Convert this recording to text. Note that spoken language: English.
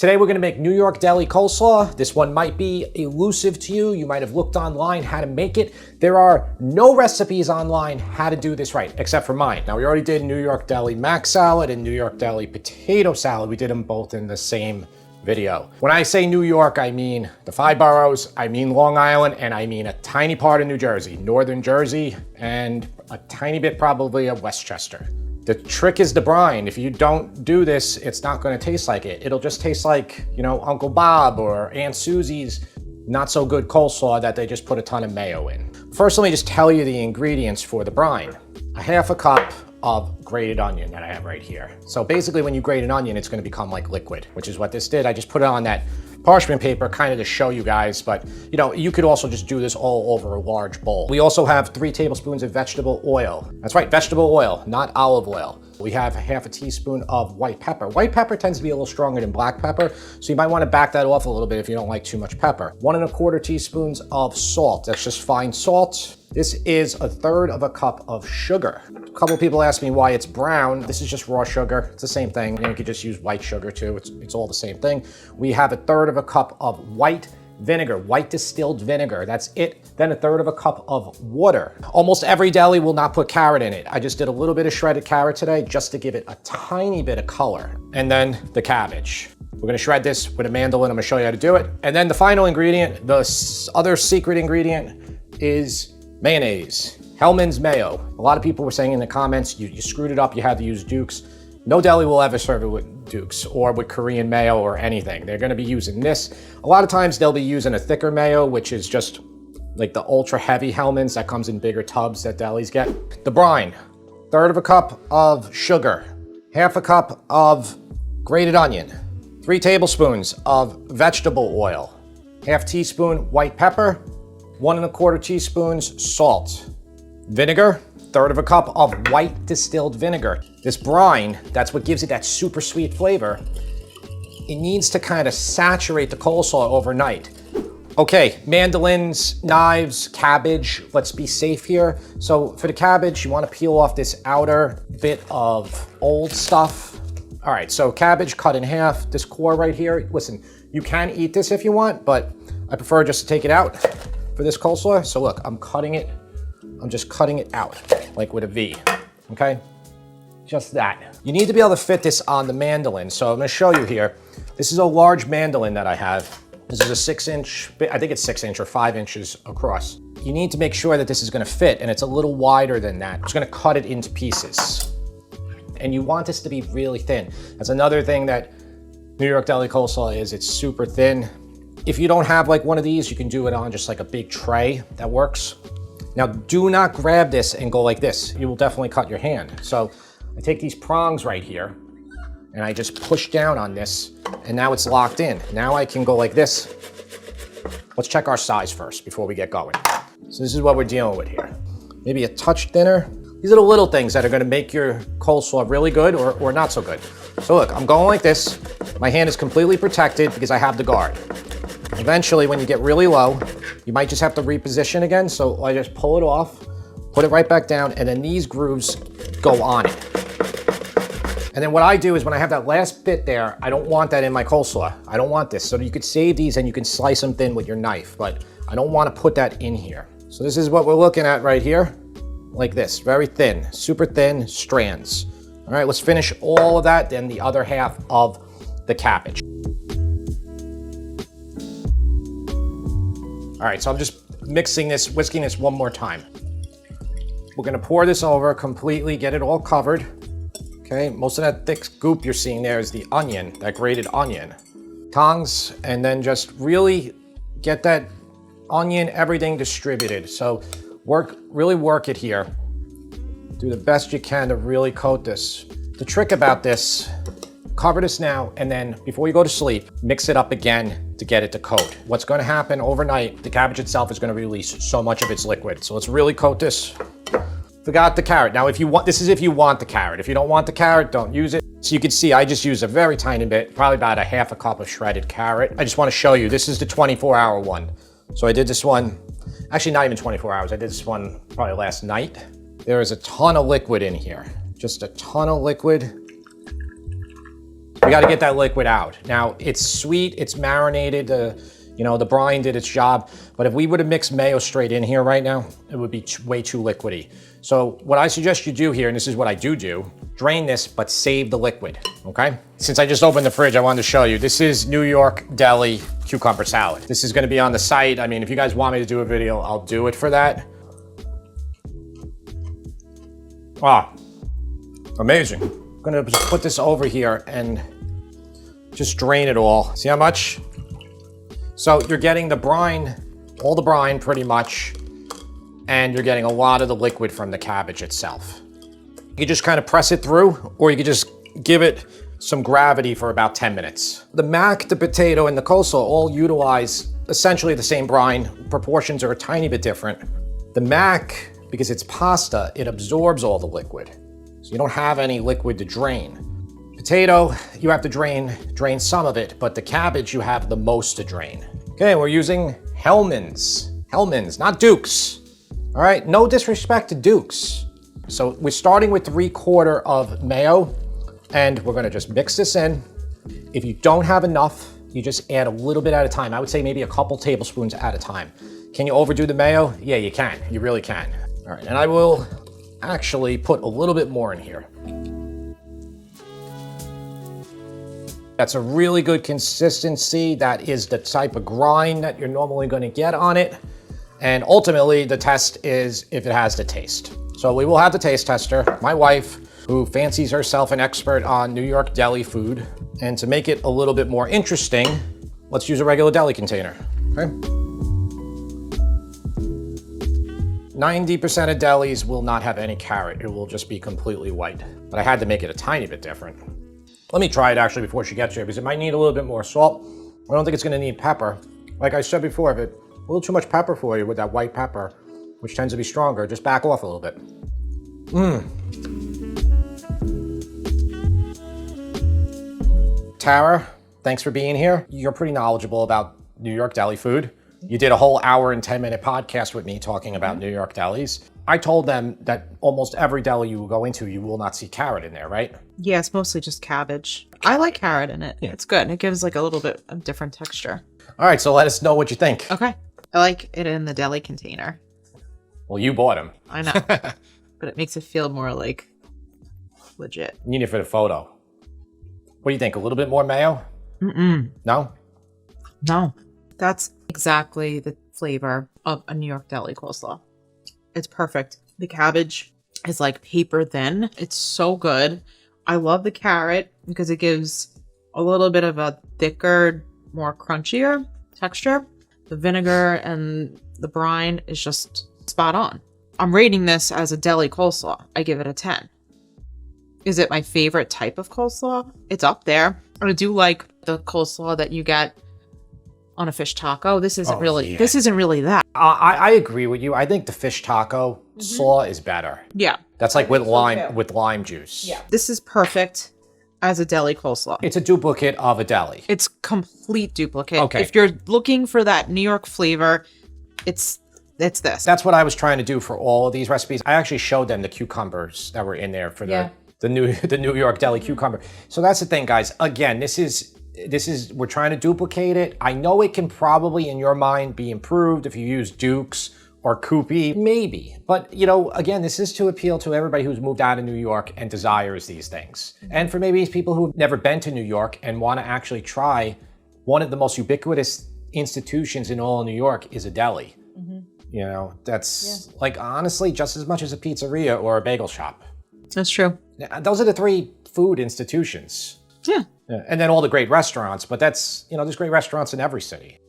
Today we're gonna make New York deli coleslaw. This one might be elusive to you. You might have looked online how to make it. There are no recipes online how to do this right, except for mine. Now we already did New York deli mac salad and New York deli potato salad. We did them both in the same video. When I say New York, I mean the 5 boroughs, I mean Long Island, and I mean a tiny part of New Jersey, Northern Jersey, and a tiny bit probably of Westchester. The trick is the brine. If you don't do this, it's not gonna taste like it. It'll just taste like, you know, Uncle Bob or Aunt Susie's not so good coleslaw that they just put a ton of mayo in. First, let me just tell you the ingredients for the brine. A half a cup of grated onion that I have right here. So basically when you grate an onion, it's gonna become like liquid, which is what this did. I just put it on that parchment paper kind of to show you guys, but you know, you could also just do this all over a large bowl. We also have 3 tablespoons of vegetable oil. That's right, vegetable oil, not olive oil. We have half a teaspoon of white pepper. White pepper tends to be a little stronger than black pepper, so you might want to back that off a little bit if you don't like too much pepper. 1 1/4 teaspoons of salt. That's just fine salt. This is 1/3 cup of sugar. A couple people ask me why it's brown. This is just raw sugar. It's the same thing. You could just use white sugar too. It's all the same thing. We have 1/3 cup of white vinegar, white distilled vinegar. That's it. Then 1/3 cup of water. Almost every deli will not put carrot in it. I just did a little bit of shredded carrot today just to give it a tiny bit of color. And then the cabbage. We're gonna shred this with a mandolin. I'm gonna show you how to do it. And then the final ingredient, the other secret ingredient, is mayonnaise. Hellmann's mayo. A lot of people were saying in the comments, you screwed it up, you had to use Duke's. No deli will ever serve it with Duke's or with Korean mayo or anything. They're gonna be using this. A lot of times they'll be using a thicker mayo, which is just like the ultra heavy Hellmann's that comes in bigger tubs that delis get. The brine, 1/3 cup of sugar, half a cup of grated onion, 3 tablespoons of vegetable oil, half teaspoon white pepper, 1 1/4 teaspoons salt, vinegar, 1/3 cup of white distilled vinegar. This brine, that's what gives it that super sweet flavor. It needs to kind of saturate the coleslaw overnight. Okay, mandolins, knives, cabbage, let's be safe here. So for the cabbage, you want to peel off this outer bit of old stuff. All right, so cabbage cut in half, this core right here. Listen, you can eat this if you want, but I prefer just to take it out for this coleslaw. So look, I'm just cutting it out, like with a V, okay? Just that. You need to be able to fit this on the mandolin. So I'm gonna show you here. This is a large mandolin that I have. This is a 6-inch, I think it's 6 inch or 5 inches across. You need to make sure that this is gonna fit, and it's a little wider than that. It's gonna cut it into pieces. And you want this to be really thin. That's another thing that New York deli coleslaw is, it's super thin. If you don't have like one of these, you can do it on just like a big tray, that works. Now, do not grab this and go like this. You will definitely cut your hand. So I take these prongs right here and I just push down on this, and now it's locked in. Now I can go like this. Let's check our size first before we get going. So this is what we're dealing with here. Maybe a touch thinner. These are the little things that are gonna make your coleslaw really good or not so good. So look, I'm going like this. My hand is completely protected because I have the guard. Eventually, when you get really low, you might just have to reposition again. So I just pull it off, put it right back down, and then these grooves go on it. And then what I do is when I have that last bit there, I don't want that in my coleslaw. I don't want this. So you could save these and you can slice them thin with your knife, but I don't want to put that in here. So this is what we're looking at right here, like this, very thin, super thin strands. All right, let's finish all of that, then the other half of the cabbage. All right, so I'm just whisking this one more time. We're gonna pour this over completely, get it all covered. Okay, most of that thick goop you're seeing there is the onion, that grated onion. Tongs, and then just really get that onion, everything distributed. So really work it here. Do the best you can to really coat this. The trick about this, cover this now, and then before you go to sleep, mix it up again to get it to coat. What's gonna happen overnight, the cabbage itself is gonna release so much of its liquid. So let's really coat this. Forgot the carrot. Now, this is if you want the carrot. If you don't want the carrot, don't use it. So you can see I just used a very tiny bit, probably about a half a cup of shredded carrot. I just want to show you, this is the 24-hour one. So I did this one, actually not even 24 hours. I did this one probably last night. There is a ton of liquid in here, just a ton of liquid. We got to get that liquid out. Now, it's sweet, it's marinated, you know, the brine did its job, but if we would have mixed mayo straight in here right now, it would be way too liquidy. So what I suggest you do here, and this is what I do, drain this, but save the liquid, okay? Since I just opened the fridge, I wanted to show you. This is New York Deli cucumber salad. This is gonna be on the site. I mean, if you guys want me to do a video, I'll do it for that. Wow, amazing. I'm gonna just put this over here and just drain it all. See how much? So you're getting the brine, all the brine pretty much, and you're getting a lot of the liquid from the cabbage itself. You can just kind of press it through, or you could just give it some gravity for about 10 minutes. The mac, the potato, and the coleslaw all utilize essentially the same brine. Proportions are a tiny bit different. The mac, because it's pasta, it absorbs all the liquid. So you don't have any liquid to drain. Potato, you have to drain some of it, but the cabbage, you have the most to drain. Okay, we're using Hellmann's, not Duke's. All right, no disrespect to Duke's. So we're starting with 3/4 of mayo, and we're gonna just mix this in. If you don't have enough, you just add a little bit at a time. I would say maybe a couple tablespoons at a time. Can you overdo the mayo? Yeah, you can, you really can. All right, and I will actually put a little bit more in here. That's a really good consistency. That is the type of grind that you're normally going to get on it. And ultimately, the test is if it has the taste. So we will have the taste tester, my wife, who fancies herself an expert on New York deli food. And to make it a little bit more interesting, let's use a regular deli container, okay? 90% of delis will not have any carrot. It will just be completely white. But I had to make it a tiny bit different. Let me try it actually before she gets here, because it might need a little bit more salt. I don't think it's gonna need pepper. Like I said before, if it's a little too much pepper for you with that white pepper, which tends to be stronger, just back off a little bit. Tara, thanks for being here. You're pretty knowledgeable about New York deli food. You did a whole hour and 10-minute podcast with me talking about New York delis. I told them that almost every deli you will go into, you will not see carrot in there, right? Yeah, it's mostly just cabbage. I like carrot in it. Yeah. It's good. It gives like a little bit of different texture. All right, so let us know what you think. Okay. I like it in the deli container. Well, you bought them. I know. But it makes it feel more like legit. You need it for the photo. What do you think? A little bit more mayo? No? No. That's exactly the flavor of a New York deli coleslaw. It's perfect. The cabbage is like paper thin. It's so good. I love the carrot because it gives a little bit of a thicker, more crunchier texture. The vinegar and the brine is just spot on. I'm rating this as a deli coleslaw. I give it a 10. Is it my favorite type of coleslaw? It's up there. I do like the coleslaw that you get on a fish taco. This isn't this isn't really that. I agree with you. I think the fish taco slaw is better. Yeah. That's like with lime juice. Yeah. This is perfect as a deli coleslaw. It's a duplicate of a deli. It's complete duplicate. Okay. If you're looking for that New York flavor, it's this. That's what I was trying to do for all of these recipes. I actually showed them the cucumbers that were in there for the New York deli cucumber. So that's the thing, guys. Again, this is we're trying to duplicate it. I know it can probably in your mind be improved if you use Duke's or Koopy, maybe. But you know, again, this is to appeal to everybody who's moved out of New York and desires these things. And for maybe people who've never been to New York and want to actually try one of the most ubiquitous institutions in all of New York is a deli. You know, that's like honestly just as much as a pizzeria or a bagel shop. That's true. Those are the three food institutions. Yeah. And then all the great restaurants, but that's, you know, there's great restaurants in every city.